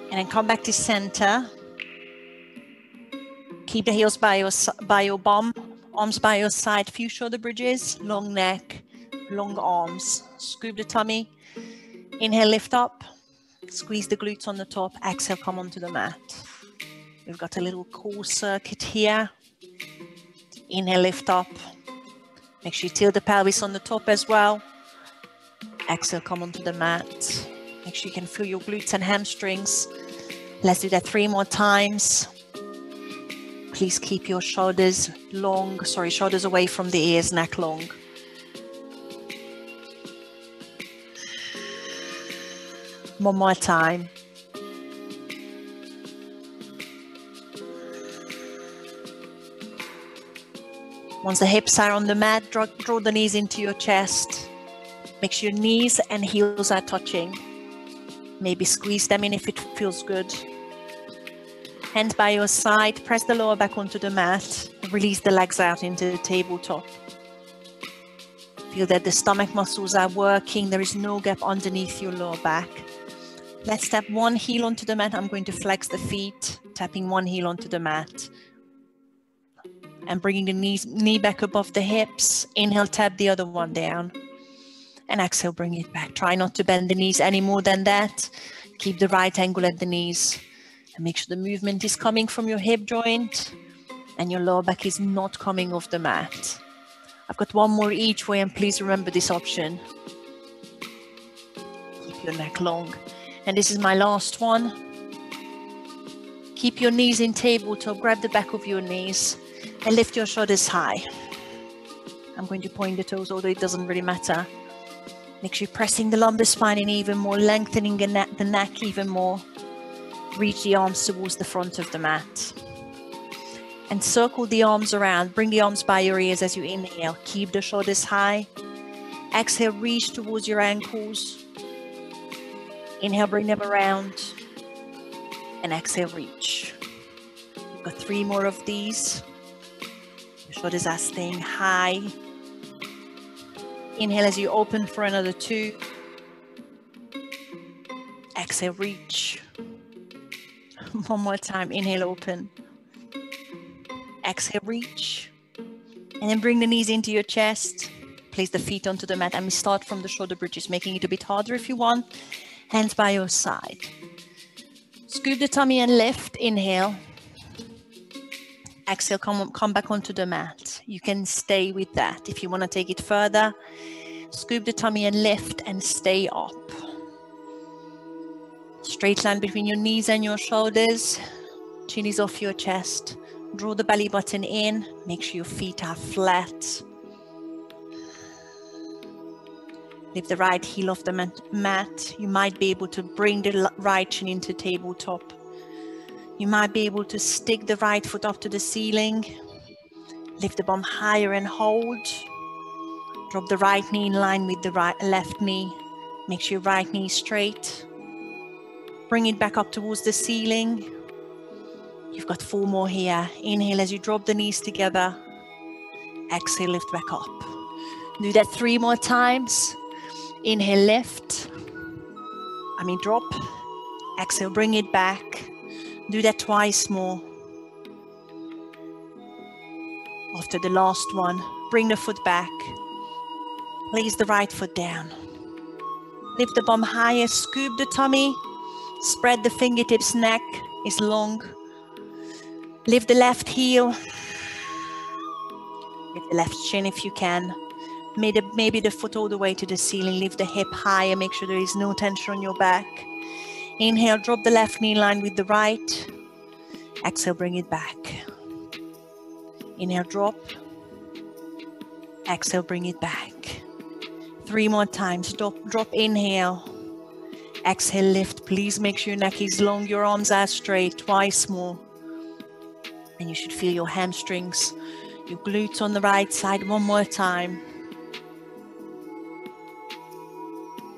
And then come back to center. Keep the heels by your bum, arms by your side, few shoulder bridges, long neck, long arms. Scoop the tummy. Inhale, lift up. Squeeze the glutes on the top. Exhale, come onto the mat. We've got a little core circuit here. Inhale, lift up. Make sure you tilt the pelvis on the top as well. Exhale, come onto the mat. Make sure you can feel your glutes and hamstrings. Let's do that 3 more times. Please keep your shoulders long, shoulders away from the ears, neck long. One more time. Once the hips are on the mat, draw the knees into your chest. Make sure your knees and heels are touching. Maybe squeeze them in if it feels good. Hands by your side, press the lower back onto the mat. Release the legs out into the tabletop. Feel that the stomach muscles are working. There is no gap underneath your lower back. Let's tap one heel onto the mat. I'm going to flex the feet, tapping one heel onto the mat. And bringing the knee back above the hips. Inhale, tap the other one down. And exhale, bring it back. Try not to bend the knees any more than that. Keep the right angle at the knees. And make sure the movement is coming from your hip joint. And your lower back is not coming off the mat. I've got one more each way, and please remember this option. Keep your neck long. And this is my last one. Keep your knees in tabletop. Grab the back of your knees. And lift your shoulders high. I'm going to point the toes, although it doesn't really matter. Make sure you're pressing the lumbar spine in even more, lengthening the neck even more. Reach the arms towards the front of the mat. And circle the arms around. Bring the arms by your ears as you inhale. Keep the shoulders high. Exhale, reach towards your ankles. Inhale, bring them around. And exhale, reach. We've got 3 more of these. Your shoulders are staying high. Inhale as you open for another 2. Exhale, reach. One more time. Inhale, open. Exhale, reach. And then bring the knees into your chest. Place the feet onto the mat. And we start from the shoulder bridges, making it a bit harder if you want. Hands by your side. Scoop the tummy and lift. Inhale. Exhale, come back onto the mat. You can stay with that. If you want to take it further, scoop the tummy and lift and stay up. Straight line between your knees and your shoulders. Chin is off your chest. Draw the belly button in. Make sure your feet are flat. Lift the right heel off the mat. You might be able to bring the right chin into tabletop. You might be able to stick the right foot up to the ceiling. Lift the bum higher and hold. Drop the right knee in line with the left knee. Make sure your right knee is straight. Bring it back up towards the ceiling. You've got 4 more here. Inhale as you drop the knees together. Exhale, lift back up. Do that 3 more times. Inhale, lift. Drop. Exhale, bring it back. Do that twice more. After the last one, bring the foot back. Place the right foot down. Lift the bum higher, scoop the tummy. Spread the fingertips, neck is long. Lift the left heel. Lift the left shin if you can. Maybe the foot all the way to the ceiling. Lift the hip higher, make sure there is no tension on your back. Inhale, drop the left knee in line with the right. Exhale, bring it back. Inhale, drop. Exhale, bring it back. 3 more times. Drop, inhale. Exhale, lift. Please make sure your neck is long, your arms are straight. Twice more. And you should feel your hamstrings, your glutes on the right side. 1 more time.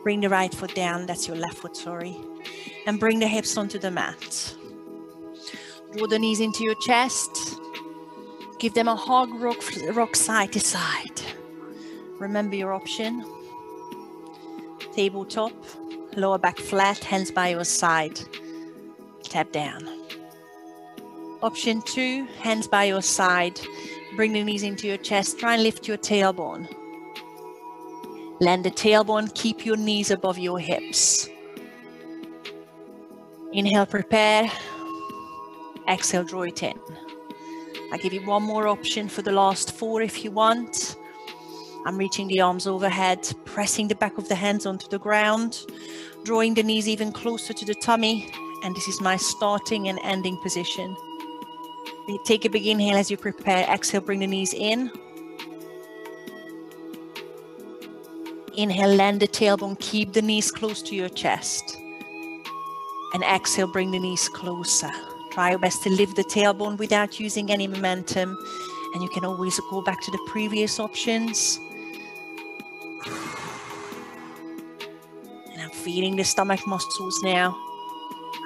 Bring the right foot down. That's your left foot, sorry. And bring the hips onto the mat. Draw the knees into your chest. Give them a hug, rock side to side. Remember your option. Tabletop, lower back flat, hands by your side. tap down. Option 2, hands by your side. Bring the knees into your chest. Try and lift your tailbone. Land the tailbone, keep your knees above your hips. Inhale, prepare. Exhale, draw it in. I'll give you one more option for the last 4 if you want. I'm reaching the arms overhead, pressing the back of the hands onto the ground, drawing the knees even closer to the tummy, and this is my starting and ending position. Take a big inhale as you prepare. Exhale, bring the knees in. Inhale, land the tailbone, keep the knees close to your chest. And exhale, bring the knees closer. Try your best to lift the tailbone without using any momentum. And you can always go back to the previous options. And I'm feeling the stomach muscles now.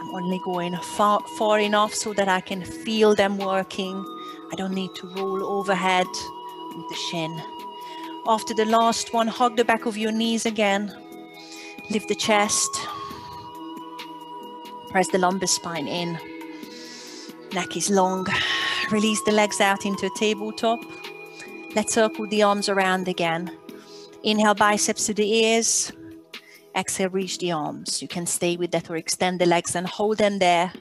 I'm only going far enough so that I can feel them working. I don't need to roll overhead with the shin. After the last one, hug the back of your knees again. Lift the chest. Press the lumbar spine in. Neck is long. Release the legs out into a tabletop. Let's circle the arms around again. Inhale, biceps to the ears. Exhale, reach the arms. You can stay with that or extend the legs and hold them there.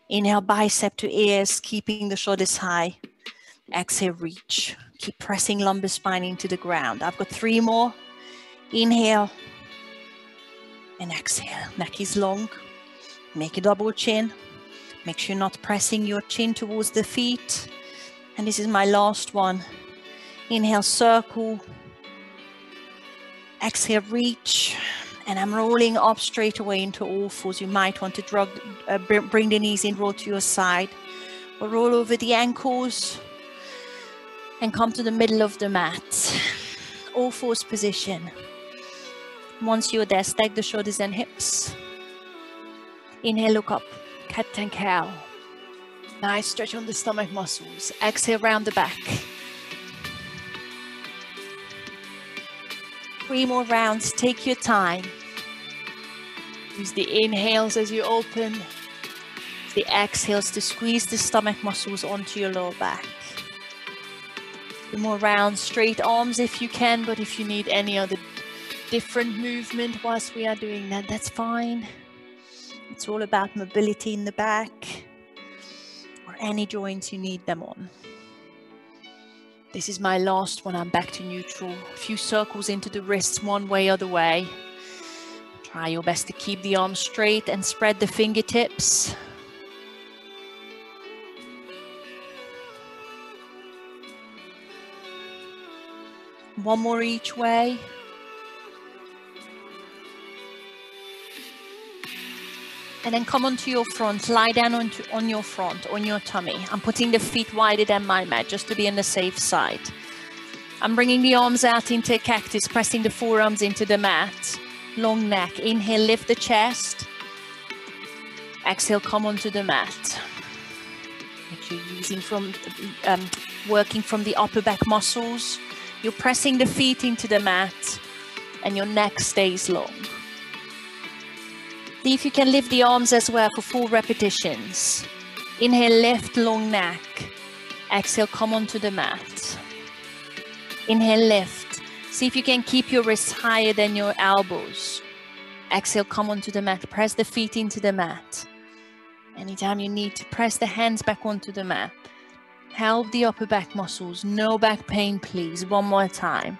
Inhale, bicep to ears, keeping the shoulders high. Exhale, reach. Keep pressing lumbar spine into the ground. I've got 3 more. Inhale and exhale. Neck is long. Make a double chin. Make sure you're not pressing your chin towards the feet. And this is my last one. Inhale, circle. Exhale, reach. And I'm rolling up straight away into all fours. You might want to bring the knees in, roll to your side. Or roll over the ankles and come to the middle of the mat. All fours position. Once you're there, stack the shoulders and hips. Inhale, look up. Cat and cow. Nice stretch on the stomach muscles. Exhale, round the back. 3 more rounds. Take your time. Use the inhales as you open. The exhales to squeeze the stomach muscles onto your lower back. 2 more rounds. Straight arms if you can, but if you need any other different movement whilst we are doing that, that's fine. It's all about mobility in the back or any joints you need them on. This is my last one. I'm back to neutral. A few circles into the wrists, one way, other way. Try your best to keep the arms straight and spread the fingertips. One more each way. And then come onto your front, lie down on your front, on your tummy. I'm putting the feet wider than my mat, just to be on the safe side. I'm bringing the arms out into a cactus, pressing the forearms into the mat. Long neck. Inhale, lift the chest. Exhale, come onto the mat. Make sure you're working from the upper back muscles. You're pressing the feet into the mat, and your neck stays long. See if you can lift the arms as well for 4 repetitions. Inhale, lift, long neck. Exhale, come onto the mat. Inhale, lift. See if you can keep your wrists higher than your elbows. Exhale, come onto the mat. Press the feet into the mat. Anytime you need to press the hands back onto the mat. Help the upper back muscles. No back pain, please. One more time.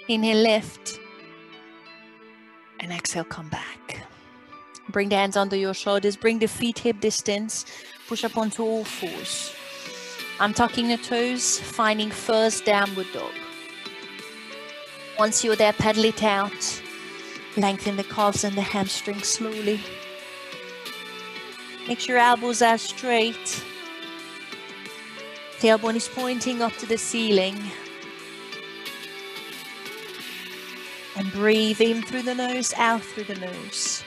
Inhale, lift. And exhale, come back. Bring the hands under your shoulders. Bring the feet hip distance. Push up onto all fours. I'm tucking the toes, finding first downward dog. Once you're there, pedal it out. Lengthen the calves and the hamstrings slowly. Make sure your elbows are straight. Tailbone is pointing up to the ceiling. And breathe in through the nose, out through the nose.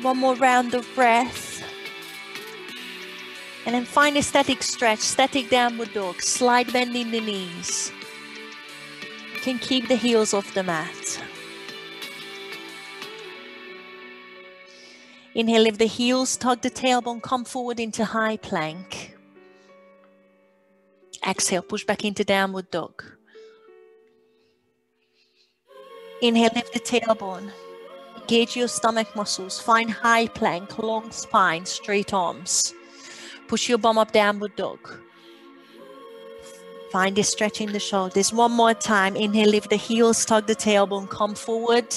One more round of breath. And then find a static stretch, static downward dog. Slide bending the knees. You can keep the heels off the mat. Inhale, lift the heels, tug the tailbone, come forward into high plank. Exhale, push back into downward dog. Inhale, lift the tailbone. Engage your stomach muscles. Find high plank, long spine, straight arms. Push your bum up, downward dog. Find this stretch in the shoulders. One more time. Inhale, lift the heels, tug the tailbone, come forward.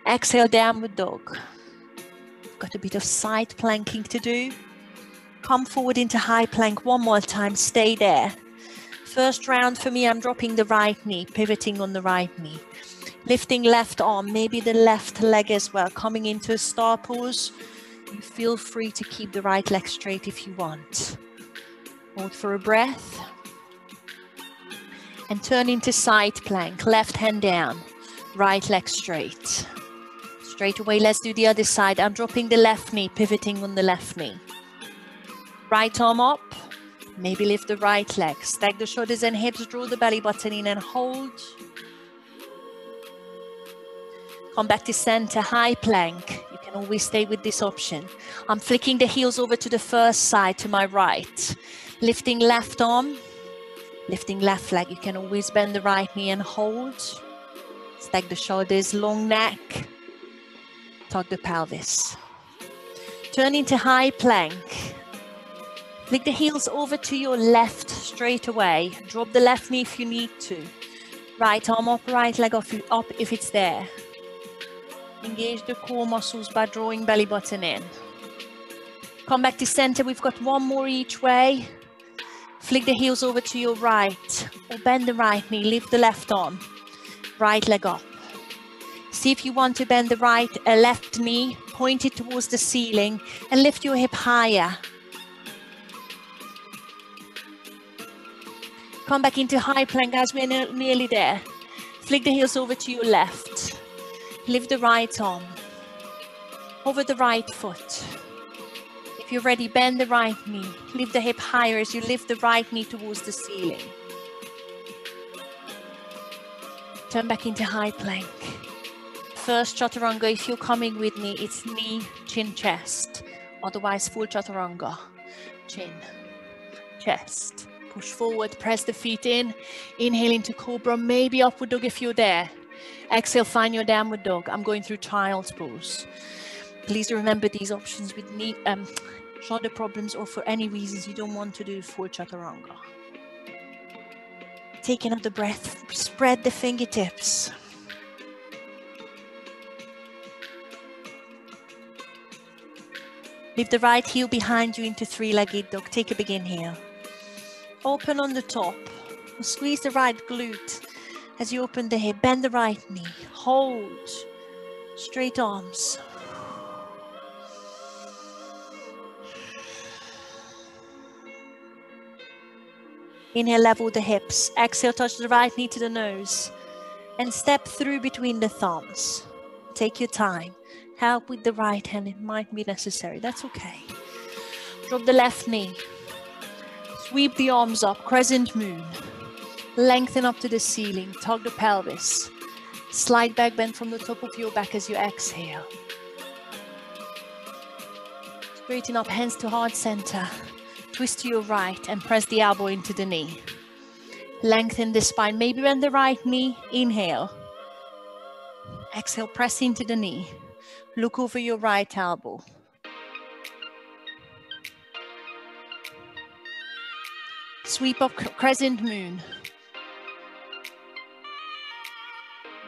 Exhale, downward dog. Got a bit of side planking to do. Come forward into high plank one more time. Stay there. First round for me, I'm dropping the right knee, pivoting on the right knee. Lifting left arm, maybe the left leg as well. Coming into a star pose. You feel free to keep the right leg straight if you want. Hold for a breath. And turn into side plank. Left hand down. Right leg straight. Straight away, let's do the other side. I'm dropping the left knee, pivoting on the left knee. Right arm up. Maybe lift the right leg. Stack the shoulders and hips. Draw the belly button in and hold. Come back to center, high plank. You can always stay with this option. I'm flicking the heels over to the first side, to my right. Lifting left arm. Lifting left leg. You can always bend the right knee and hold. Stack the shoulders, long neck. Tug the pelvis. Turn into high plank. Flick the heels over to your left straight away. Drop the left knee if you need to. Right arm up, right leg up if it's there. Engage the core muscles by drawing belly button in. Come back to center. We've got one more each way. Flick the heels over to your right. Or bend the right knee. Lift the left arm. Right leg up. See if you want to bend the left knee. Point it towards the ceiling. And lift your hip higher. Come back into high plank as we're nearly there. Flick the heels over to your left. Lift the right arm. Over the right foot. If you're ready, bend the right knee. Lift the hip higher as you lift the right knee towards the ceiling. Turn back into high plank. First chaturanga, if you're coming with me, it's knee, chin, chest. Otherwise, full chaturanga. Chin, chest. Push forward, press the feet in. Inhale into cobra, maybe upward dog if you're there. Exhale, find your downward dog. I'm going through child's pose. Please remember these options with knee, shoulder problems or for any reasons you don't want to do full chaturanga. Take another breath. Spread the fingertips. Lift the right heel behind you into three-legged dog. Take a big inhale. Open on the top. Squeeze the right glute as you open the hip. Bend the right knee. Hold. Straight arms. Inhale, level the hips. Exhale, touch the right knee to the nose. And step through between the thumbs. Take your time. Help with the right hand. It might be necessary. That's okay. Drop the left knee. Sweep the arms up, crescent moon. Lengthen up to the ceiling, tug the pelvis. Slight back bend from the top of your back as you exhale. Straighten up, hands to heart center. Twist to your right and press the elbow into the knee. Lengthen the spine, maybe bend the right knee, inhale. Exhale, press into the knee. Look over your right elbow. Sweep up, crescent moon.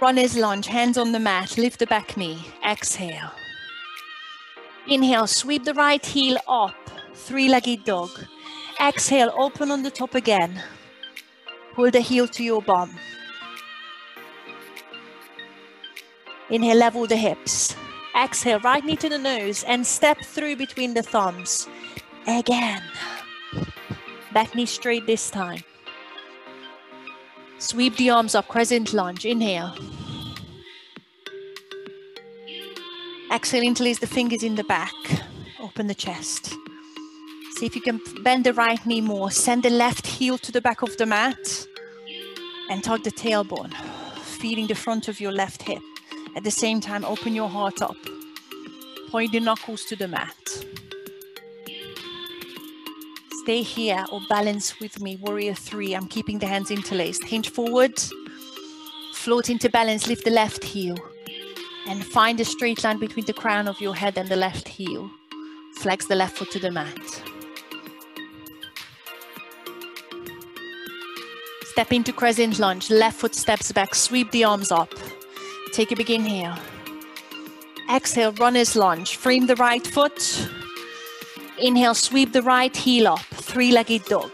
Runner's lunge, hands on the mat, lift the back knee, exhale. Inhale, sweep the right heel up, three-legged dog. Exhale, open on the top again. Pull the heel to your bum. Inhale, level the hips. Exhale, right knee to the nose and step through between the thumbs. Again. Back knee straight this time. Sweep the arms up, crescent lunge. Inhale. Exhale, interlace the fingers in the back. Open the chest. See if you can bend the right knee more. Send the left heel to the back of the mat. And tug the tailbone, feeding the front of your left hip. At the same time, open your heart up. Point the knuckles to the mat. Stay here or balance with me, warrior 3. I'm keeping the hands interlaced. Hinge forward, float into balance, lift the left heel, and find a straight line between the crown of your head and the left heel. Flex the left foot to the mat. Step into crescent lunge, left foot steps back, sweep the arms up. Take a big inhale. Exhale, runner's lunge, frame the right foot. Inhale, sweep the right heel up, three-legged dog.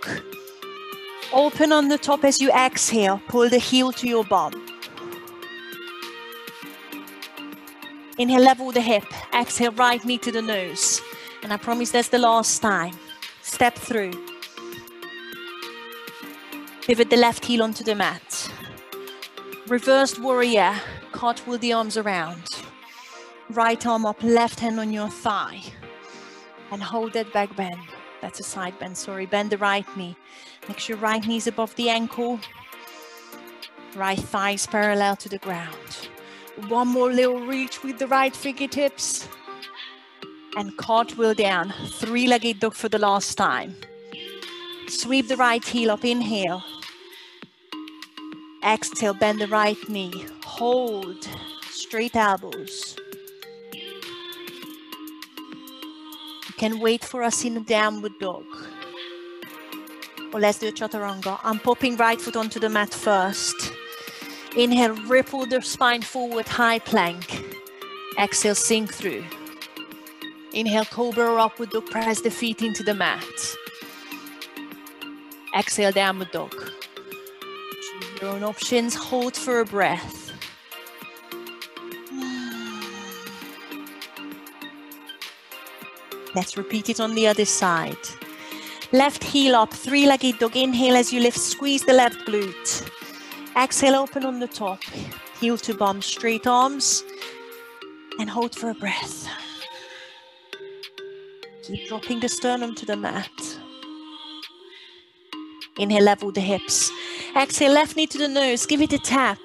Open on the top as you exhale, pull the heel to your bum. Inhale, level the hip, exhale, right knee to the nose. And I promise that's the last time. Step through. Pivot the left heel onto the mat. Reversed warrior, cartwheel the arms around. Right arm up, left hand on your thigh. And hold that back bend. That's a side bend, sorry. Bend the right knee. Make sure right knee's above the ankle. Right thigh is parallel to the ground. One more little reach with the right fingertips. And cartwheel down. Three-legged dog for the last time. Sweep the right heel up, inhale. Exhale, bend the right knee. Hold, straight elbows. You can wait for us in a downward dog. Or let's do a chaturanga. I'm popping right foot onto the mat first. Inhale, ripple the spine forward, high plank. Exhale, sink through. Inhale, cobra or upward dog, press the feet into the mat. Exhale, downward dog. Choose your own options, hold for a breath. Let's repeat it on the other side. Left heel up, three-legged dog. Inhale as you lift, squeeze the left glute. Exhale, open on the top. Heel to bum, straight arms. And hold for a breath. Keep dropping the sternum to the mat. Inhale, level the hips. Exhale, left knee to the nose. Give it a tap.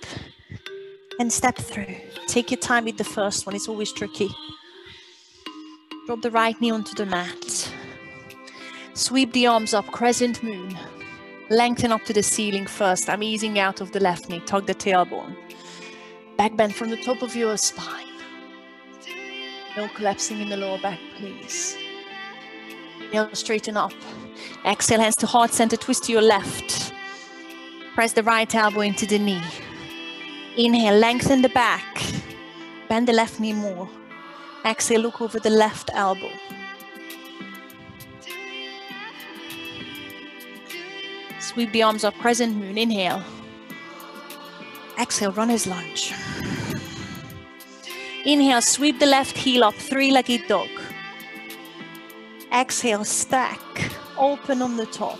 And step through. Take your time with the first one. It's always tricky. Drop the right knee onto the mat. Sweep the arms up, crescent moon. Lengthen up to the ceiling first. I'm easing out of the left knee. Tug the tailbone. Back bend from the top of your spine. No collapsing in the lower back, please. Inhale, straighten up. Exhale, hands to heart center, twist to your left. Press the right elbow into the knee. Inhale, lengthen the back. Bend the left knee more. Exhale, look over the left elbow. Sweep the arms up, crescent moon, inhale. Exhale, runner's lunge. Inhale, sweep the left heel up, three-legged dog. Exhale, stack, open on the top.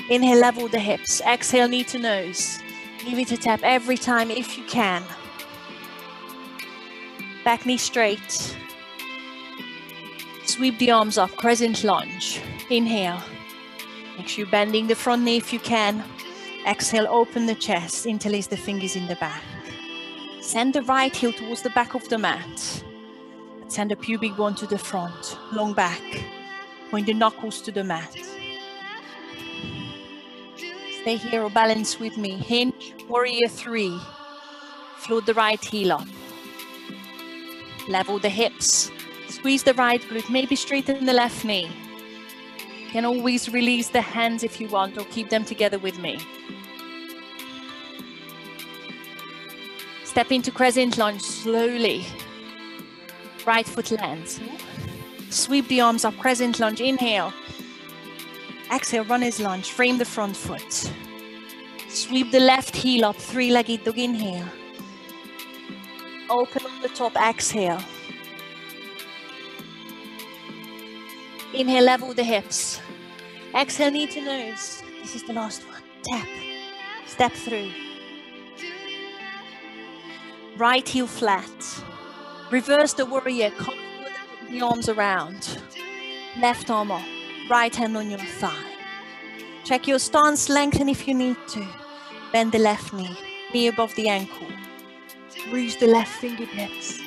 Inhale, level the hips. Exhale, knee to nose. Give it a tap every time if you can. Back knee straight. Sweep the arms up, crescent lunge. Inhale. Make sure you're bending the front knee if you can. Exhale, open the chest, interlace the fingers in the back. Send the right heel towards the back of the mat. Send the pubic bone to the front, long back. Point the knuckles to the mat. Stay here or balance with me. Hinge, warrior 3. Float the right heel up. Level the hips. Squeeze the right glute, maybe straighten the left knee. You can always release the hands if you want or keep them together with me. Step into crescent lunge slowly. Right foot lands. Sweep the arms up, crescent lunge, inhale. Exhale, runner's lunge, frame the front foot. Sweep the left heel up, three-legged dog, inhale. Open on the top, exhale. Inhale, level the hips. Exhale, knee to nose. This is the last one. Tap. Step through. Right heel flat. Reverse the warrior. Come with the arms around. Left arm up. Right hand on your thigh. Check your stance, lengthen if you need to. Bend the left knee. Knee above the ankle. Reach the left fingertips.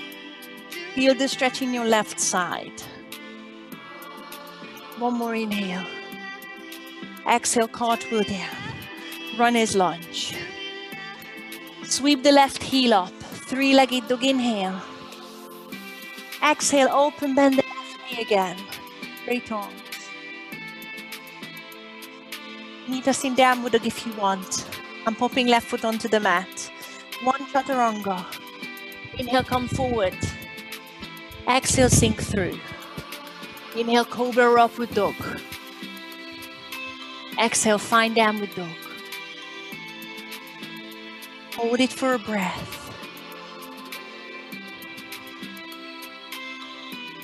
Feel the stretch in your left side. One more inhale. Exhale, cartwheel down. Runner's lunge. Sweep the left heel up. Three-legged dog, inhale. Exhale, open, bend the left knee again. Straight arms. Meet us in downward dog if you want. I'm popping left foot onto the mat. One chaturanga. Inhale, come forward. Exhale, sink through. Inhale, cobra or upward dog. Exhale, find downward dog. Hold it for a breath.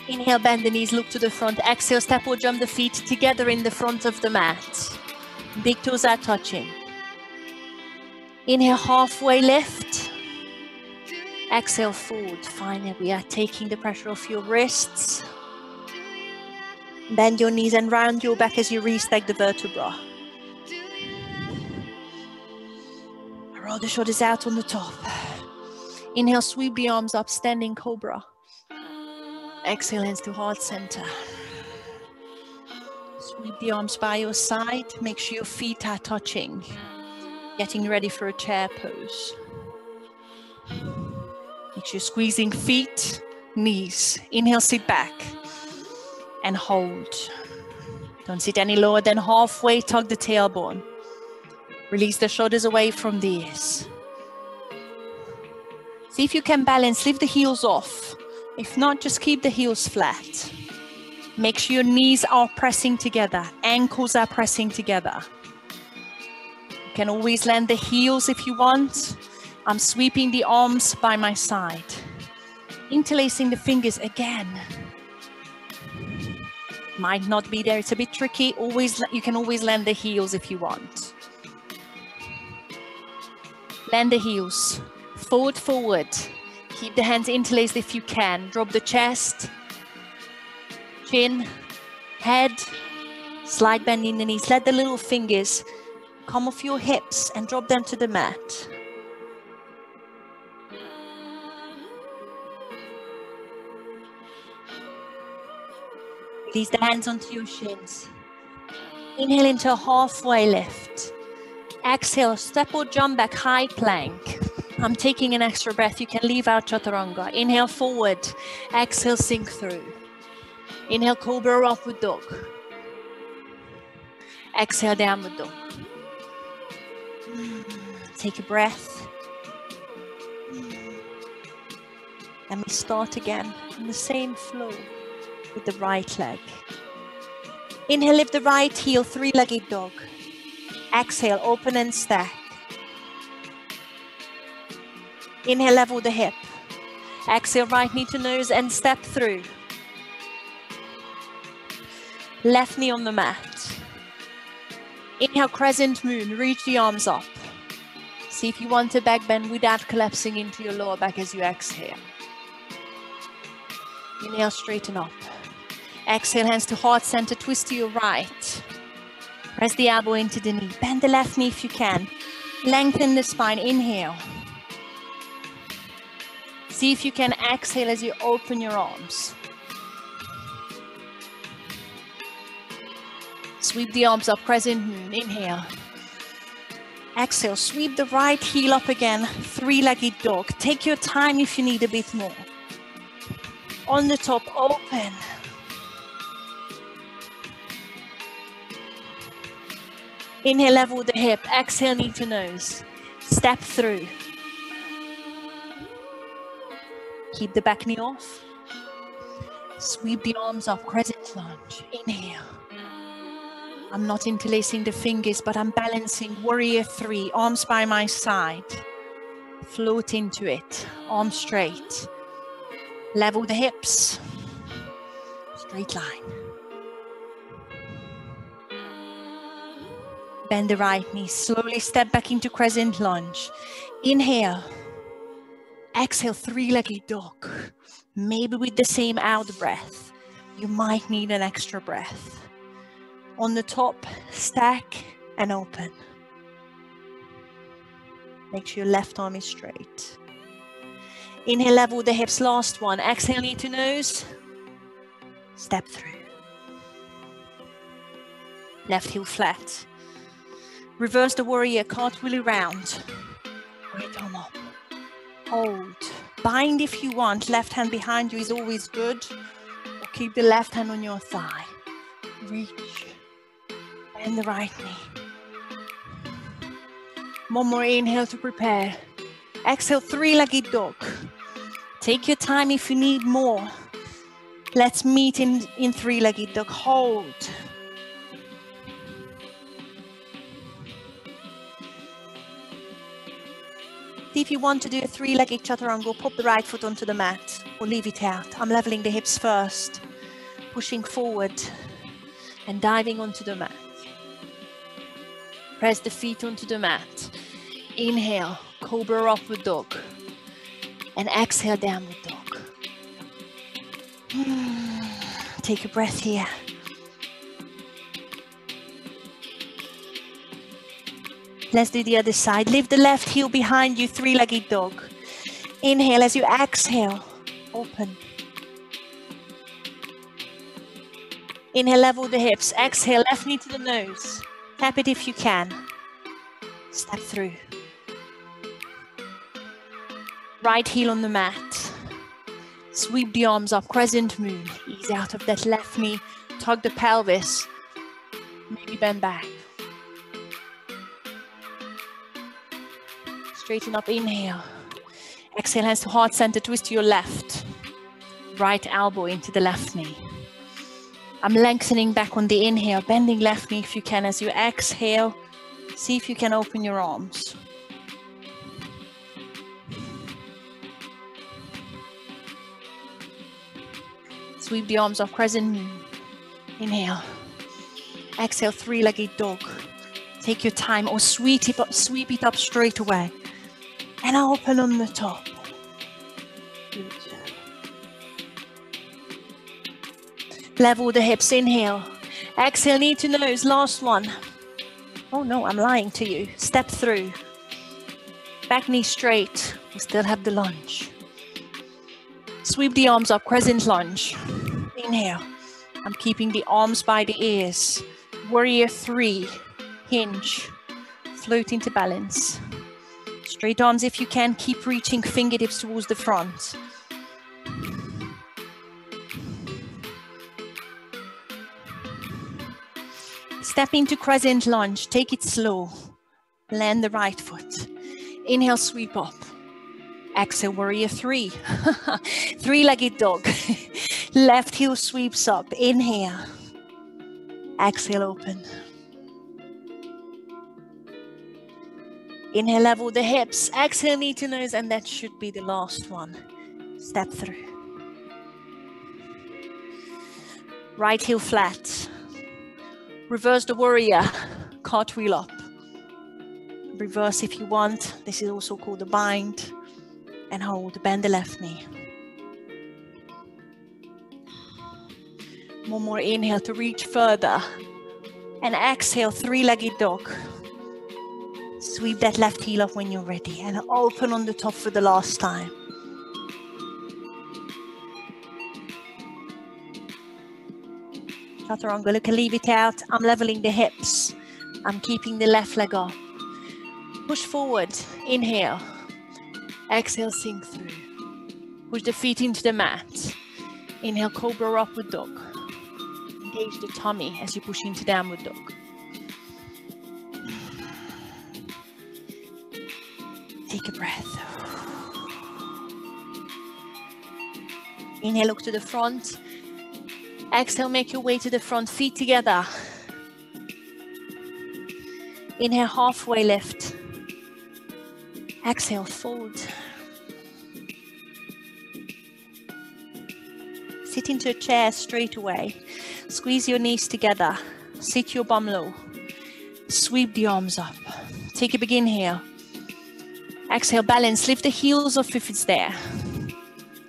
Inhale, bend the knees, look to the front. Exhale, step or jump the feet together in the front of the mat. Big toes are touching. Inhale, halfway lift. Exhale, forward. Finally, we are taking the pressure off your wrists. Bend your knees and round your back as you restack the vertebra. Roll the shoulders out on the top. Inhale, sweep the arms up, standing cobra. Exhale, hands to heart center. Sweep the arms by your side. Make sure your feet are touching. Getting ready for a chair pose. Make sure you're squeezing feet, knees. Inhale, sit back and hold. Don't sit any lower than halfway. Tug the tailbone. Release the shoulders away from the ears. See if you can balance. Lift the heels off. If not, just keep the heels flat. Make sure your knees are pressing together. Ankles are pressing together. You can always land the heels if you want. I'm sweeping the arms by my side. Interlacing the fingers again. Might not be there. It's a bit tricky. You can always land the heels if you want. Land the heels. Forward, forward. Keep the hands interlaced if you can. Drop the chest, chin, head, slight bend in the knees. Let the little fingers come off your hips and drop them to the mat. Release the hands onto your shins. Inhale into a halfway lift. Exhale, step or jump back, high plank. I'm taking an extra breath. You can leave out chaturanga. Inhale, forward. Exhale, sink through. Inhale, cobra or upward dog. Exhale, downward dog. Take a breath. And we start again in the same flow with the right leg. Inhale, lift the right heel, three-legged dog. Exhale, open and stack. Inhale, level the hip. Exhale, right knee to nose and step through. Left knee on the mat. Inhale, crescent moon, reach the arms up. See if you want to back bend without collapsing into your lower back as you exhale. Inhale, straighten up. Exhale, hands to heart center, twist to your right. Press the elbow into the knee. Bend the left knee if you can. Lengthen the spine, inhale. See if you can exhale as you open your arms. Sweep the arms up, crescent moon, inhale. Exhale, sweep the right heel up again, three-legged dog. Take your time if you need a bit more. On the top, open. Inhale, level the hip. Exhale, knee to nose. Step through. Keep the back knee off. Sweep the arms up, crescent lunge. Inhale. I'm not interlacing the fingers, but I'm balancing warrior three. Arms by my side. Float into it. Arms straight. Level the hips. Straight line. Bend the right knee. Slowly step back into crescent lunge. Inhale. Exhale, three-legged dog. Maybe with the same out breath, you might need an extra breath. On the top, stack and open. Make sure your left arm is straight. Inhale, level the hips, last one. Exhale, knee to nose. Step through. Left heel flat. Reverse the warrior, cartwheel around. Right arm up. Hold. Bind if you want. Left hand behind you is always good. Or keep the left hand on your thigh. Reach. Bend the right knee. One more inhale to prepare. Exhale, three-legged dog. Take your time if you need more. Let's meet in three-legged dog. Hold. If you want to do a three-legged chaturanga, pop the right foot onto the mat or leave it out. I'm leveling the hips first, pushing forward and diving onto the mat. Press the feet onto the mat. Inhale, cobra upward dog. And exhale, downward dog. Take a breath here. Let's do the other side. Lift the left heel behind you, three-legged dog. Inhale as you exhale, open. Inhale, level the hips. Exhale, left knee to the nose. Tap it if you can. Step through. Right heel on the mat. Sweep the arms up, crescent moon. Ease out of that left knee. Tug the pelvis. Maybe bend back. Straighten up, inhale. Exhale, hands to heart center, twist to your left. Right elbow into the left knee. I'm lengthening back on the inhale, bending left knee if you can. As you exhale, see if you can open your arms. Sweep the arms up, crescent moon. Inhale. Exhale, three-legged dog. Take your time or sweep it up straight away. And open on the top. Good. Level the hips, inhale. Exhale, knee to nose, last one. Oh no, I'm lying to you. Step through. Back knee straight. We still have the lunge. Sweep the arms up, crescent lunge. Inhale. I'm keeping the arms by the ears. Warrior 3. Hinge. Float into balance. Straight arms if you can. Keep reaching fingertips towards the front. Step into crescent lunge. Take it slow. Land the right foot. Inhale, sweep up. Exhale, warrior 3. Three-legged dog. Left heel sweeps up. Inhale. Exhale, open. Inhale, level the hips. Exhale, knee to nose, and that should be the last one. Step through. Right heel flat. Reverse the warrior. Cartwheel up. Reverse if you want. This is also called a bind. And hold. Bend the left knee. One more inhale to reach further. And exhale, three-legged dog. Sweep that left heel up when you're ready. And open on the top for the last time. Chaturanga, look, leave it out. I'm leveling the hips. I'm keeping the left leg up. Push forward. Inhale. Exhale, sink through. Push the feet into the mat. Inhale, cobra upward dog. Engage the tummy as you push into downward dog. Take a breath. Inhale, look to the front. Exhale, make your way to the front, feet together. Inhale, halfway lift. Exhale, fold. Sit into a chair straight away. Squeeze your knees together. Sit your bum low. Sweep the arms up. Take a big inhale. Exhale, balance. Lift the heels off if it's there.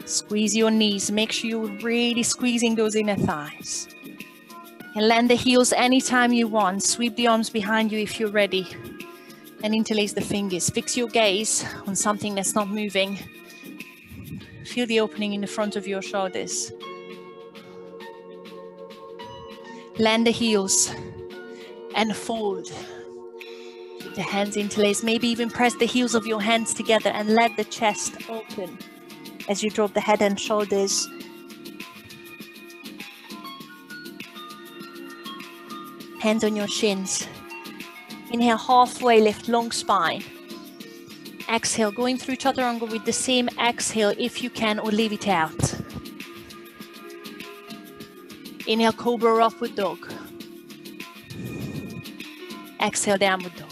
Squeeze your knees. Make sure you're really squeezing those inner thighs. And land the heels anytime you want. Sweep the arms behind you if you're ready. And interlace the fingers. Fix your gaze on something that's not moving. Feel the opening in the front of your shoulders. Land the heels and fold. Keep the hands interlaced. Maybe even press the heels of your hands together and let the chest open as you drop the head and shoulders. Hands on your shins. Inhale, halfway lift, long spine. Exhale, going through chaturanga with the same exhale if you can, or leave it out. Inhale, cobra, upward dog. Exhale, downward dog.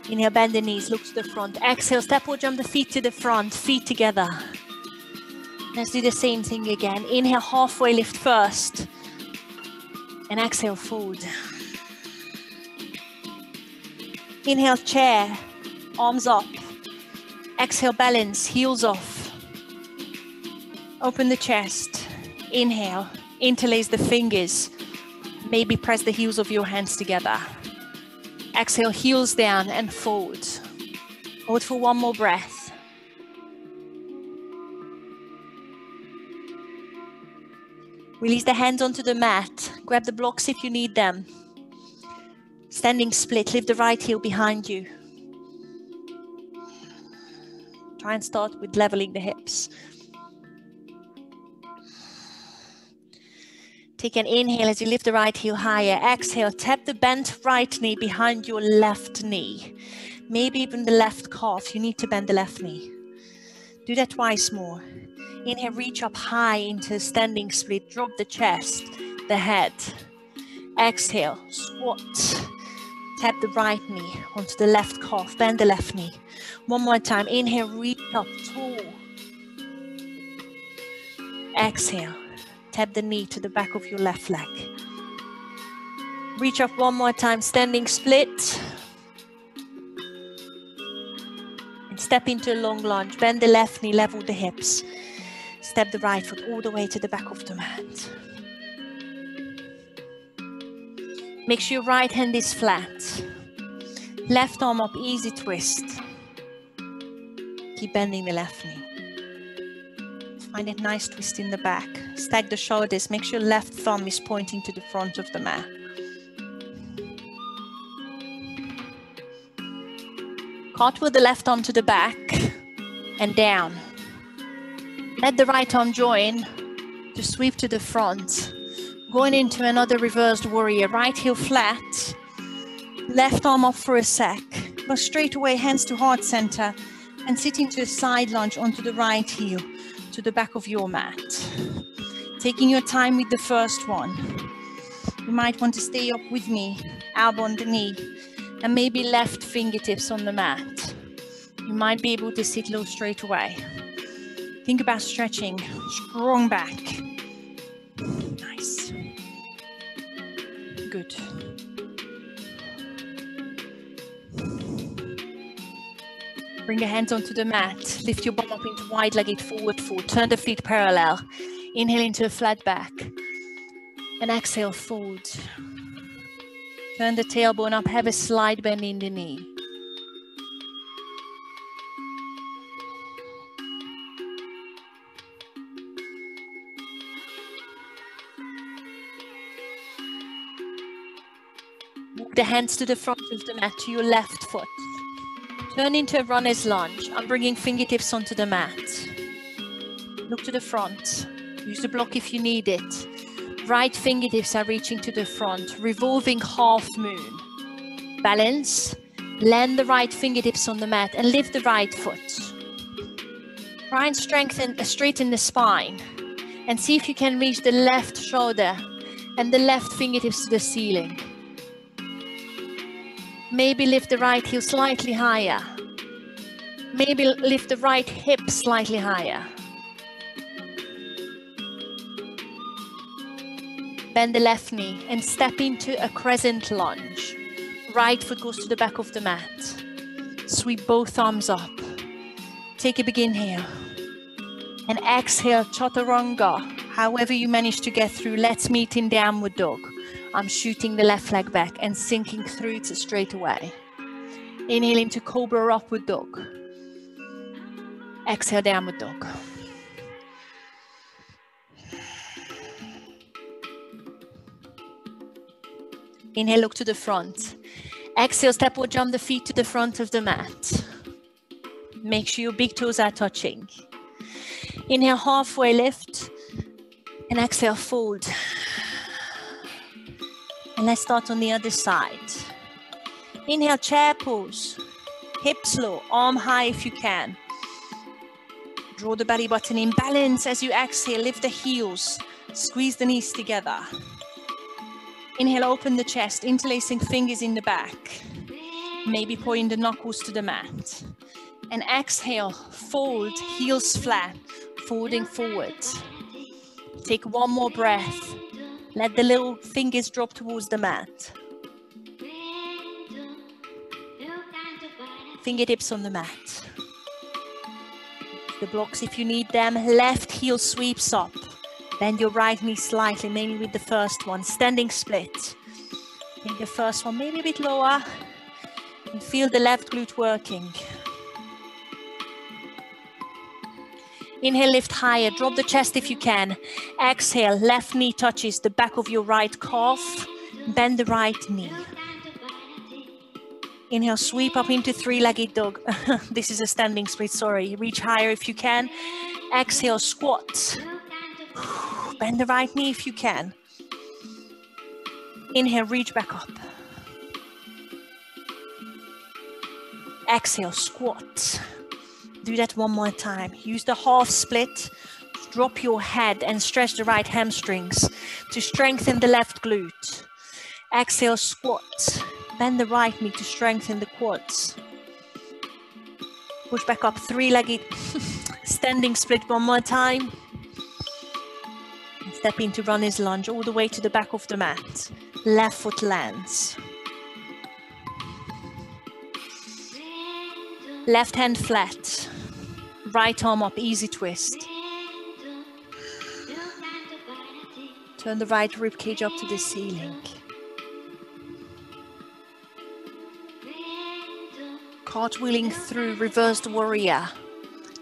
Inhale, bend the knees, look to the front. Exhale, step or jump the feet to the front, feet together. Let's do the same thing again. Inhale, halfway lift first. And exhale, fold. Inhale, chair, arms up. Exhale, balance, heels off. Open the chest. Inhale, interlace the fingers. Maybe press the heels of your hands together. Exhale, heels down and fold. Hold for one more breath. Release the hands onto the mat. Grab the blocks if you need them. Standing split, lift the right heel behind you. Try and start with leveling the hips. Take an inhale as you lift the right heel higher. Exhale, tap the bent right knee behind your left knee. Maybe even the left calf. You need to bend the left knee. Do that twice more. Inhale, reach up high into standing split. Drop the chest, the head. Exhale, squat. Tap the right knee onto the left calf. Bend the left knee. One more time. Inhale, reach up tall. Exhale. Tap the knee to the back of your left leg. Reach up one more time, standing split. And step into a long lunge. Bend the left knee, level the hips. Step the right foot all the way to the back of the mat. Make sure your right hand is flat. Left arm up, easy twist. Keep bending the left knee. Find a nice twist in the back. Stack the shoulders. Make sure left thumb is pointing to the front of the mat. Cartwheel the left arm to the back and down. Let the right arm join to sweep to the front. Going into another reversed warrior. Right heel flat. Left arm up for a sec. Go straight away, hands to heart center. And sit into a side lunge onto the right heel to the back of your mat. Taking your time with the first one. You might want to stay up with me, elbow on the knee, and maybe left fingertips on the mat. You might be able to sit low straight away. Think about stretching, strong back. Nice. Good. Bring the hands onto the mat. Lift your bum up into wide-legged forward fold. Turn the feet parallel. Inhale into a flat back. And exhale, fold. Turn the tailbone up. Have a slight bend in the knee. Walk the hands to the front of the mat, to your left foot. Turn into a runner's lunge. I'm bringing fingertips onto the mat. Look to the front. Use the block if you need it. Right fingertips are reaching to the front. Revolving half moon. Balance. Land the right fingertips on the mat and lift the right foot. Try and straighten the spine. And see if you can reach the left shoulder and the left fingertips to the ceiling. Maybe lift the right heel slightly higher. Maybe lift the right hip slightly higher. Bend the left knee and step into a crescent lunge. Right foot goes to the back of the mat. Sweep both arms up. Take a big inhale. And exhale, chaturanga. However you manage to get through, let's meet in downward dog. I'm shooting the left leg back and sinking through it straight away. Inhale into cobra upward dog. Exhale, downward dog. Inhale, look to the front. Exhale, step or jump the feet to the front of the mat. Make sure your big toes are touching. Inhale, halfway lift. And exhale, fold. And let's start on the other side. Inhale, chair pose. Hips low, arm high if you can. Draw the belly button in balance as you exhale. Lift the heels. Squeeze the knees together. Inhale, open the chest, interlacing fingers in the back. Maybe point the knuckles to the mat. And exhale, fold, heels flat, folding forward. Take one more breath. Let the little fingers drop towards the mat. Fingertips on the mat. The blocks if you need them. Left heel sweeps up. Bend your right knee slightly, mainly with the first one. Standing split. Take the first one maybe a bit lower. And feel the left glute working. Inhale, lift higher. Drop the chest if you can. Exhale, left knee touches the back of your right calf. Bend the right knee. Inhale, sweep up into three-legged dog. This is a standing split, sorry. Reach higher if you can. Exhale, squat. Bend the right knee if you can. Inhale, reach back up. Exhale, squat. Do that one more time. Use the half split. Drop your head and stretch the right hamstrings to strengthen the left glute. Exhale, squat. Bend the right knee to strengthen the quads. Push back up, three-legged standing split one more time. And step into runner's lunge all the way to the back of the mat. Left foot lands. Left hand flat. Right arm up, easy twist. Turn the right rib cage up to the ceiling. Cartwheeling through reversed warrior.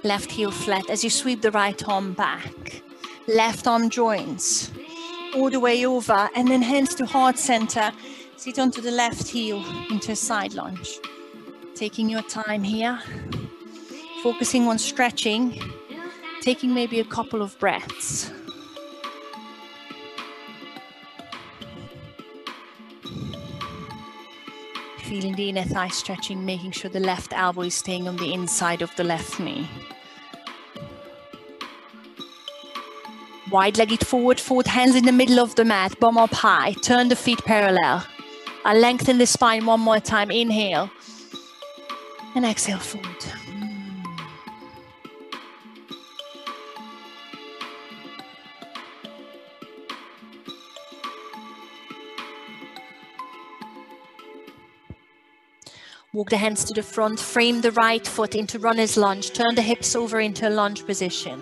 Left heel flat as you sweep the right arm back. Left arm joins. All the way over and then hands to heart center. Sit onto the left heel into a side lunge. Taking your time here. Focusing on stretching. Taking maybe a couple of breaths. Feeling the inner thigh stretching, making sure the left elbow is staying on the inside of the left knee. Wide-legged forward fold, hands in the middle of the mat, bum up high. Turn the feet parallel. I'll lengthen the spine one more time. Inhale. And exhale, fold. Walk the hands to the front, frame the right foot into runner's lunge, turn the hips over into a lunge position.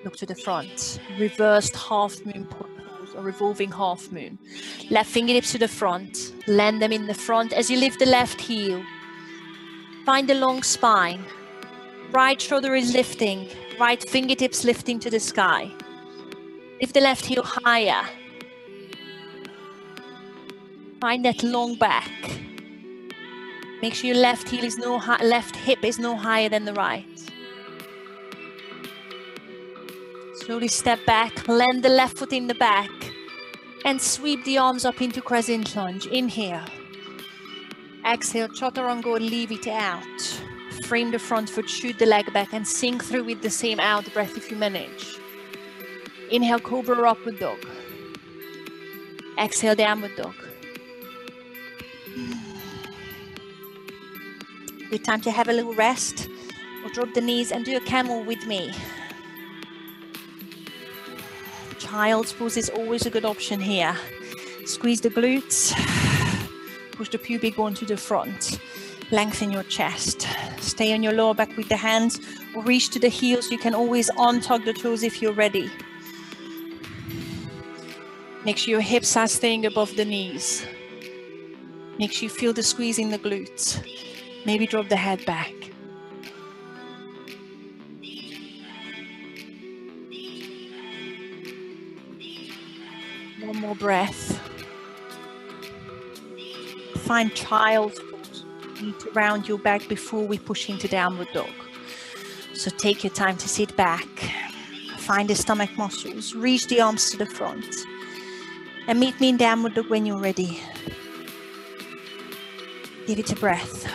Look to the front, reversed half moon pose or revolving half moon. Left fingertips to the front, land them in the front as you lift the left heel. Find the long spine, right shoulder is lifting, right fingertips lifting to the sky. Lift the left heel higher. Find that long back. Make sure your left heel is left hip is no higher than the right. Slowly step back, land the left foot in the back, and sweep the arms up into Crescent Lunge. Inhale. Exhale, chaturanga, leave it out. Frame the front foot, shoot the leg back, and sink through with the same out breath if you manage. Inhale, cobra upward dog. Exhale, downward dog. Good time to have a little rest or drop the knees and do a camel with me. Child's pose is always a good option here. Squeeze the glutes, push the pubic bone to the front. Lengthen your chest. Stay on your lower back with the hands or reach to the heels. You can always untug the toes if you're ready. Make sure your hips are staying above the knees. Make sure you feel the squeeze in the glutes. Maybe drop the head back. One more breath. Find child's pose. You need to round your back before we push into downward dog. So take your time to sit back. Find the stomach muscles. Reach the arms to the front. And meet me in downward dog when you're ready. Give it a breath.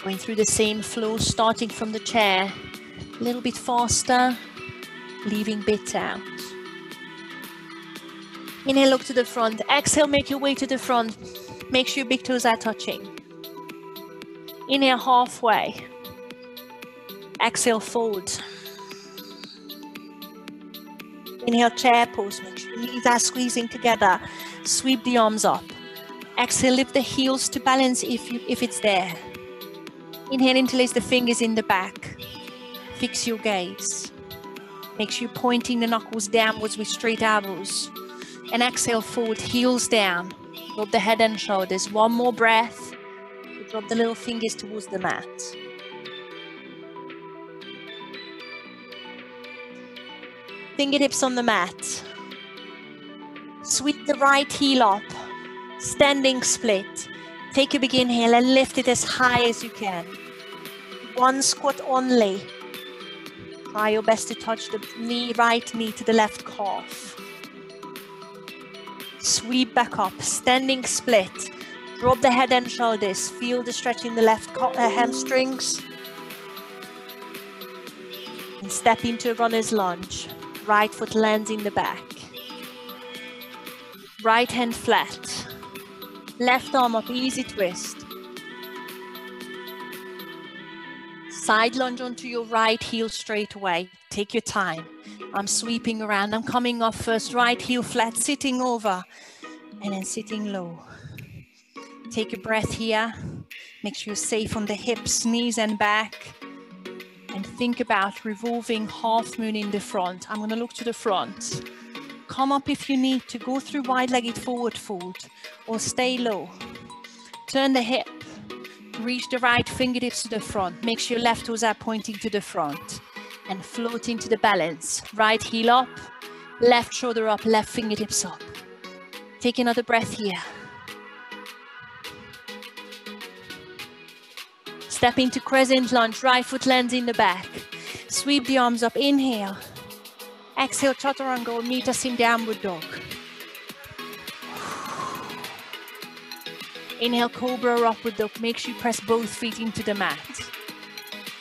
Going through the same flow, starting from the chair. A little bit faster, leaving bits out. Inhale, look to the front. Exhale, make your way to the front. Make sure your big toes are touching. Inhale, halfway. Exhale, fold. Inhale, chair pose. Make sure your knees are squeezing together. Sweep the arms up. Exhale, lift the heels to balance if it's there. Inhale, interlace the fingers in the back. Fix your gaze. Make sure you're pointing the knuckles downwards with straight elbows. And exhale, forward, heels down. Drop the head and shoulders. One more breath. Drop the little fingers towards the mat. Fingertips on the mat. Sweep the right heel up. Standing split. Take a big inhale and lift it as high as you can. One squat only. Try your best to touch the right knee to the left calf. Sweep back up. Standing split. Drop the head and shoulders. Feel the stretch in the left hamstrings. And step into a runner's lunge. Right foot lands in the back. Right hand flat. Left arm up, easy twist. Side lunge onto your right heel straight away. Take your time. I'm sweeping around. I'm coming off first. Right heel flat, sitting over. And then sitting low. Take a breath here. Make sure you're safe on the hips, knees and back. And think about revolving half moon in the front. I'm going to look to the front. Come up if you need to. Go through wide-legged forward fold or stay low. Turn the hip. Reach the right fingertips to the front. Make sure your left toes are pointing to the front. And float into the balance. Right heel up, left shoulder up, left fingertips up. Take another breath here. Step into Crescent Lunge. Right foot lands in the back. Sweep the arms up. Inhale. Exhale, Chaturanga, meet us in downward dog. Inhale, Cobra or upward dog. Make sure you press both feet into the mat.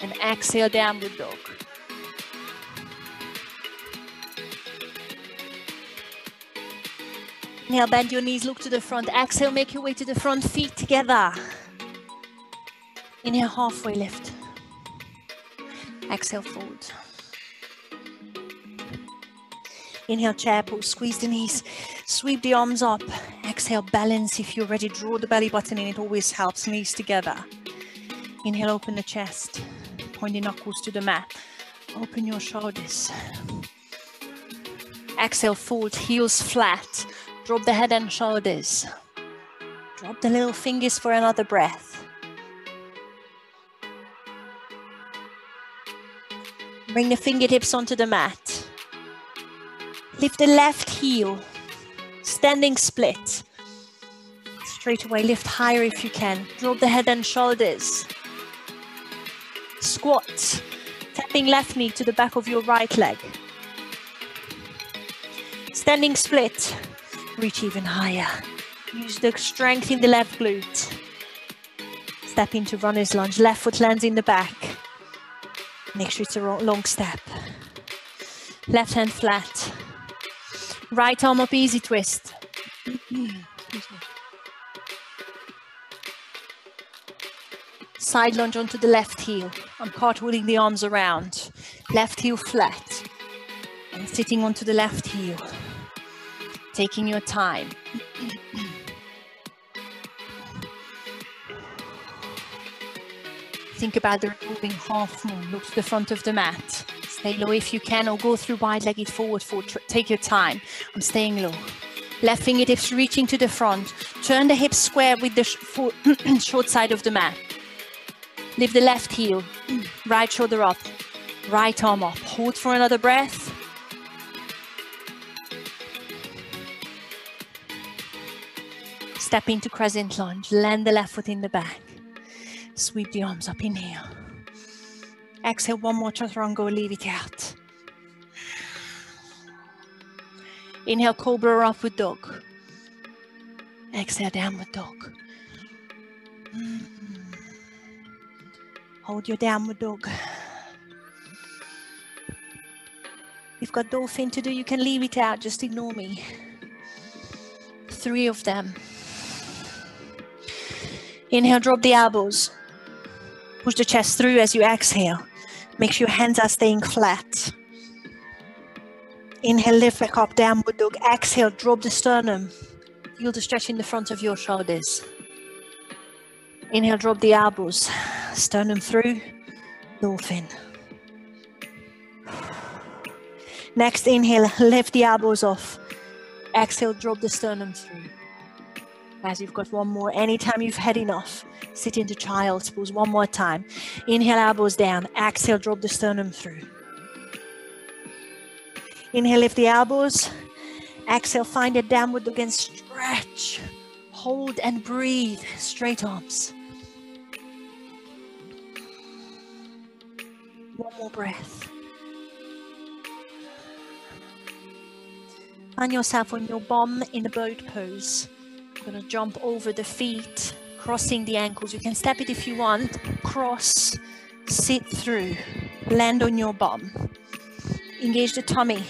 And exhale, downward dog. Inhale, bend your knees, look to the front. Exhale, make your way to the front, feet together. Inhale, halfway lift. Exhale, forward. Inhale, chair pose, squeeze the knees, sweep the arms up. Exhale, balance if you're ready. Draw the belly button in, it always helps. Knees together. Inhale, open the chest. Point the knuckles to the mat. Open your shoulders. Exhale, forward, heels flat. Drop the head and shoulders. Drop the little fingers for another breath. Bring the fingertips onto the mat. Lift the left heel, standing split. Straight away, lift higher if you can. Drop the head and shoulders. Squat, tapping left knee to the back of your right leg. Standing split, reach even higher. Use the strength in the left glute. Step into runner's lunge, left foot lands in the back. Make sure it's a long step. Left hand flat. Right arm up, easy twist. Side lunge onto the left heel. I'm cartwheeling the arms around. Left heel flat. And sitting onto the left heel. Taking your time. Think about the moving half moon. Look to the front of the mat. Stay low if you can, or go through wide-legged forward fold. Take your time. I'm staying low. Left fingertips reaching to the front. Turn the hips square with the short side of the mat. Lift the left heel. Right shoulder up. Right arm up. Hold for another breath. Step into Crescent Lunge. Land the left foot in the back. Sweep the arms up. Inhale. Exhale, one more chaturanga, leave it out. Inhale, cobra up with dog. Exhale, downward dog. Hold your downward dog. You've got dolphin to do, you can leave it out, just ignore me. 3 of them. Inhale, drop the elbows. Push the chest through as you exhale. Make sure your hands are staying flat. Inhale, lift back up, downward dog. Exhale, drop the sternum. Feel the stretch in the front of your shoulders. Inhale, drop the elbows. Sternum through, dolphin. Next inhale, lift the elbows off. Exhale, drop the sternum through. As you've got one more, anytime you've had enough, sit into child's pose one more time. Inhale, elbows down. Exhale, drop the sternum through. Inhale, lift the elbows. Exhale, find a downward dog and stretch. Hold and breathe. Straight arms. One more breath. Find yourself on your bum in a boat pose. You're going to jump over the feet, crossing the ankles. You can step it if you want. Cross, sit through, land on your bum. Engage the tummy.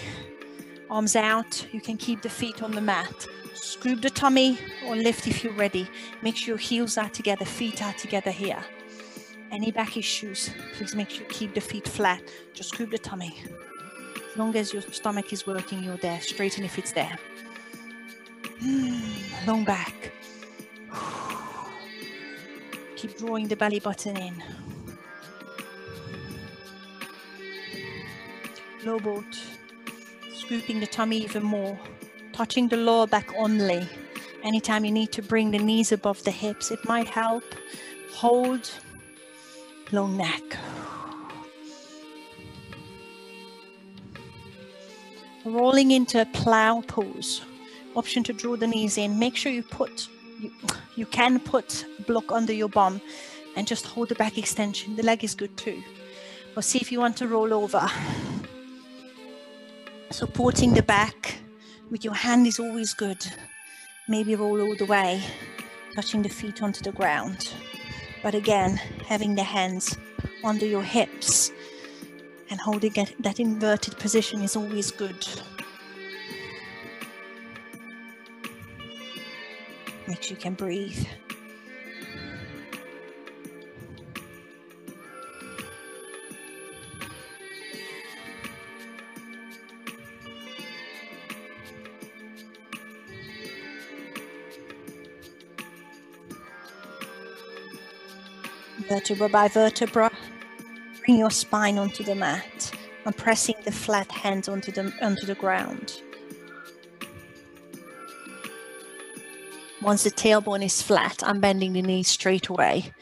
Arms out. You can keep the feet on the mat. Scoop the tummy or lift if you're ready. Make sure your heels are together, feet are together here. Any back issues, please make sure you keep the feet flat. Just scoop the tummy. As long as your stomach is working, you're there. Straighten if it's there. Long back. Keep drawing the belly button in. Low boat. Scooping the tummy even more. Touching the lower back only. Anytime you need to bring the knees above the hips, it might help. Hold. Long neck. Rolling into a plow pose. Option to draw the knees in. Make sure you can put a block under your bum and just hold the back extension. The leg is good too. Or see if you want to roll over. Supporting the back with your hand is always good. Maybe roll all the way, touching the feet onto the ground. But again, having the hands under your hips and holding that inverted position is always good. Make sure you can breathe. Vertebra by vertebra, bring your spine onto the mat and pressing the flat hands onto the ground. Once the tailbone is flat, I'm bending the knees straight away,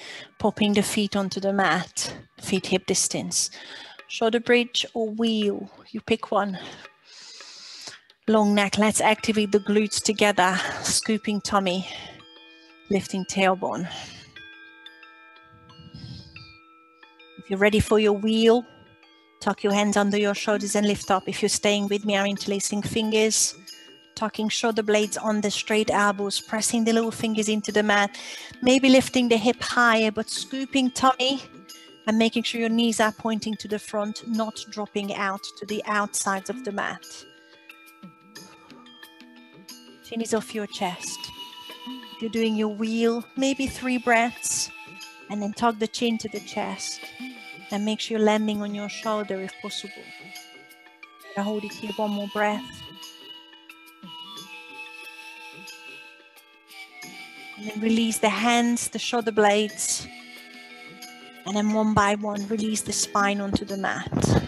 popping the feet onto the mat, feet hip distance. Shoulder bridge or wheel, you pick one. Long neck, let's activate the glutes together, scooping tummy, lifting tailbone. If you're ready for your wheel, tuck your hands under your shoulders and lift up. If you're staying with me, I'm interlacing fingers, tucking shoulder blades on the straight elbows, pressing the little fingers into the mat, maybe lifting the hip higher, but scooping tummy and making sure your knees are pointing to the front, not dropping out to the outsides of the mat. Chin is off your chest. If you're doing your wheel, maybe 3 breaths, and then tuck the chin to the chest. And make sure you're landing on your shoulder if possible. I hold it here, one more breath. And then release the hands, the shoulder blades. And then one by one, release the spine onto the mat.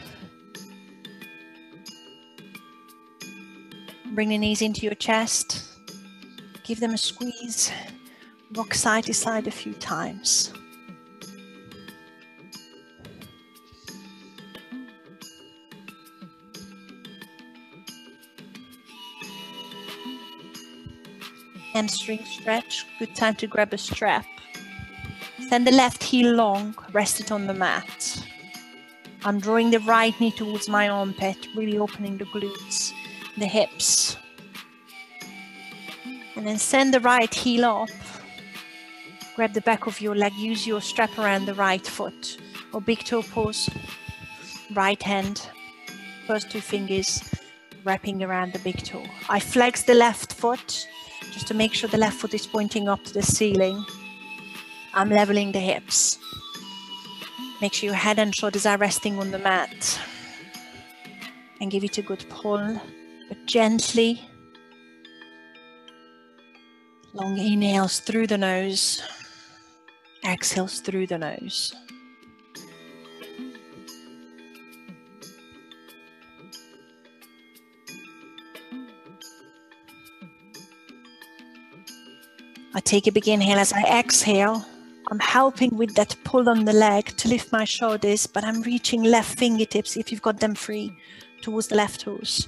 Bring the knees into your chest. Give them a squeeze. Rock side to side a few times. Hamstring stretch. Good time to grab a strap. Send the left heel long, rest it on the mat. I'm drawing the right knee towards my armpit, really opening the glutes, the hips. And then send the right heel up. Grab the back of your leg, use your strap around the right foot, or big toe pose. Right hand, first two fingers wrapping around the big toe. I flex the left foot, just to make sure the left foot is pointing up to the ceiling. I'm leveling the hips. Make sure your head and shoulders are resting on the mat. And give it a good pull, but gently. Long inhales through the nose. Exhales through the nose. I take a big inhale as I exhale. I'm helping with that pull on the leg to lift my shoulders, but I'm reaching left fingertips, if you've got them free, towards the left toes.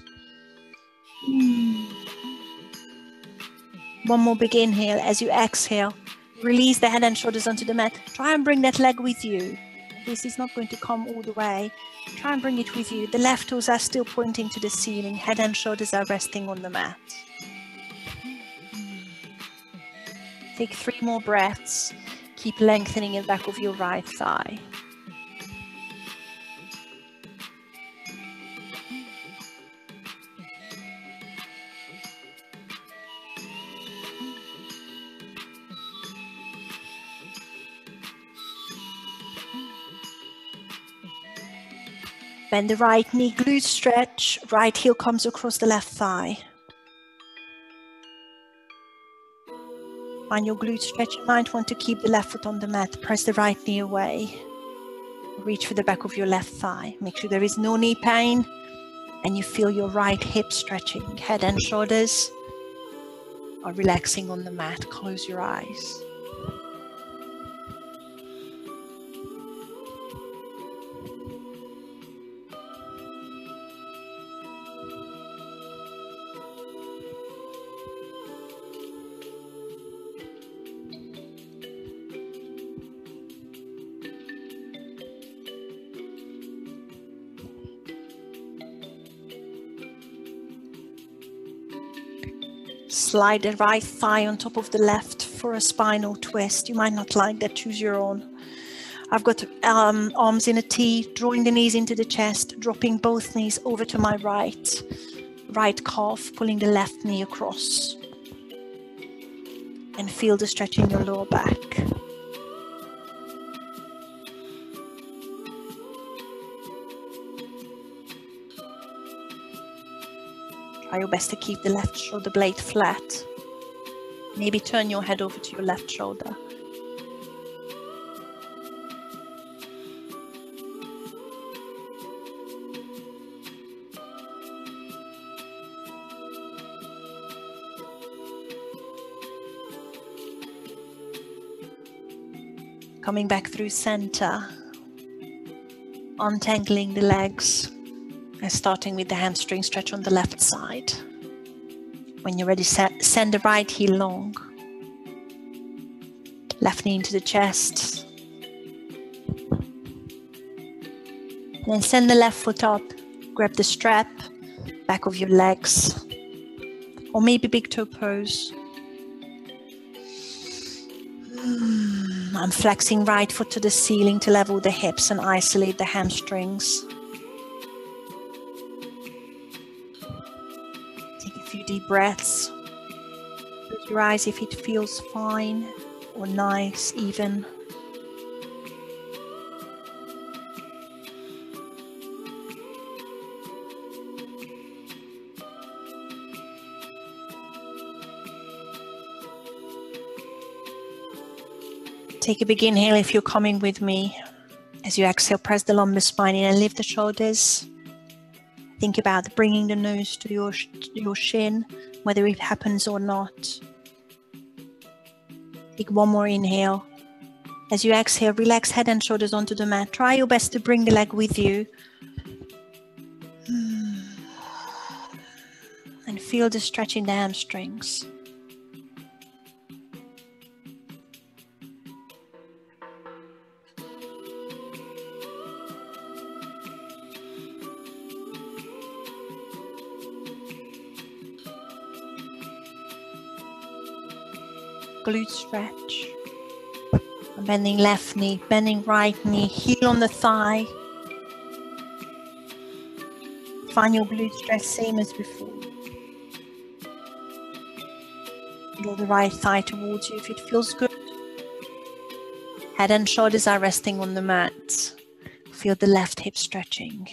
One more big inhale as you exhale. Release the head and shoulders onto the mat. Try and bring that leg with you. This is not going to come all the way. Try and bring it with you. The left toes are still pointing to the ceiling. Head and shoulders are resting on the mat. Take 3 more breaths. Keep lengthening the back of your right thigh. Bend the right knee, glute stretch. Right heel comes across the left thigh. Find your glute stretch. You might want to keep the left foot on the mat. Press the right knee away. Reach for the back of your left thigh. Make sure there is no knee pain. And you feel your right hip stretching. Head and shoulders are relaxing on the mat. Close your eyes. Slide the right thigh on top of the left for a spinal twist. You might not like that, choose your own. I've got arms in a T, drawing the knees into the chest, dropping both knees over to my right calf, pulling the left knee across. And feel the stretch in your lower back. Try your best to keep the left shoulder blade flat. Maybe turn your head over to your left shoulder. Coming back through center, untangling the legs. And starting with the hamstring stretch on the left side. When you're ready, send the right heel long. Left knee into the chest. And then send the left foot up. Grab the strap, back of your legs. Or maybe big toe pose. I'm flexing right foot to the ceiling to level the hips and isolate the hamstrings. Deep breaths. Close your eyes if it feels fine or nice, even. Take a big inhale if you're coming with me. As you exhale, press the lumbar spine in and lift the shoulders. Think about bringing the nose to your shin, whether it happens or not. Take one more inhale. As you exhale, relax head and shoulders onto the mat. Try your best to bring the leg with you. And feel the stretch in the hamstrings. Glute stretch. Bending left knee, bending right knee, heel on the thigh. Find your glute stretch, same as before. Draw the right thigh towards you if it feels good. Head and shoulders are resting on the mat. Feel the left hip stretching.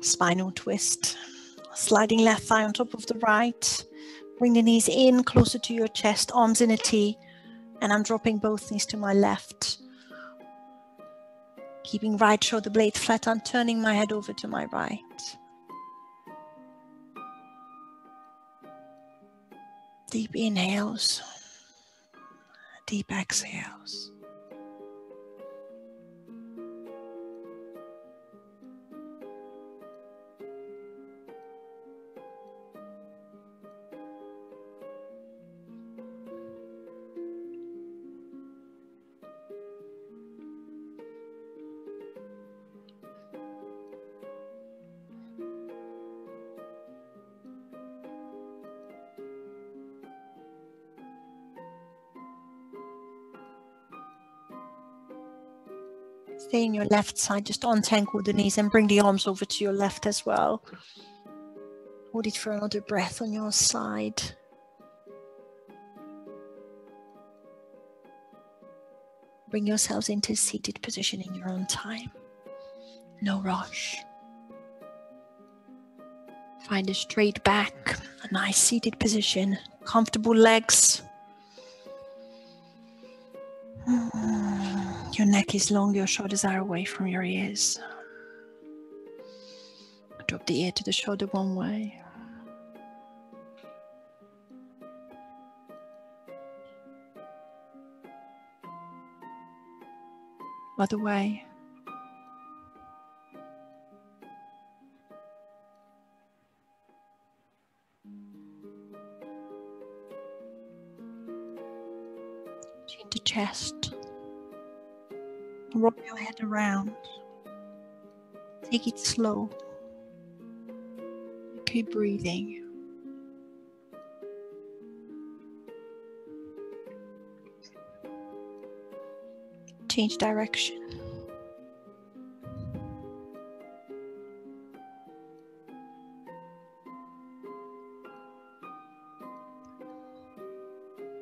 Spinal twist. Sliding left thigh on top of the right. Bring the knees in closer to your chest, arms in a T. And I'm dropping both knees to my left. Keeping right shoulder blade flat, I'm turning my head over to my right. Deep inhales. Deep exhales. Stay in your left side, just untangle the knees and bring the arms over to your left as well. Hold it for another breath on your side. Bring yourselves into a seated position in your own time. No rush. Find a straight back, a nice seated position, comfortable legs. Your neck is long, your shoulders are away from your ears. Drop the ear to the shoulder one way. Other way. Chin to chest. Roll your head around. Take it slow. Keep breathing. Change direction.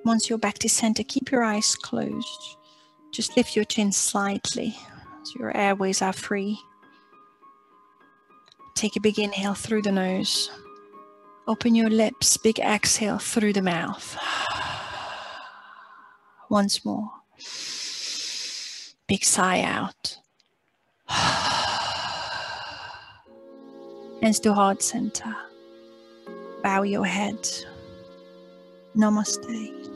Once you're back to center, keep your eyes closed. Just lift your chin slightly so your airways are free. Take a big inhale through the nose. Open your lips, big exhale through the mouth. Once more. Big sigh out. Hands to heart center. Bow your head. Namaste.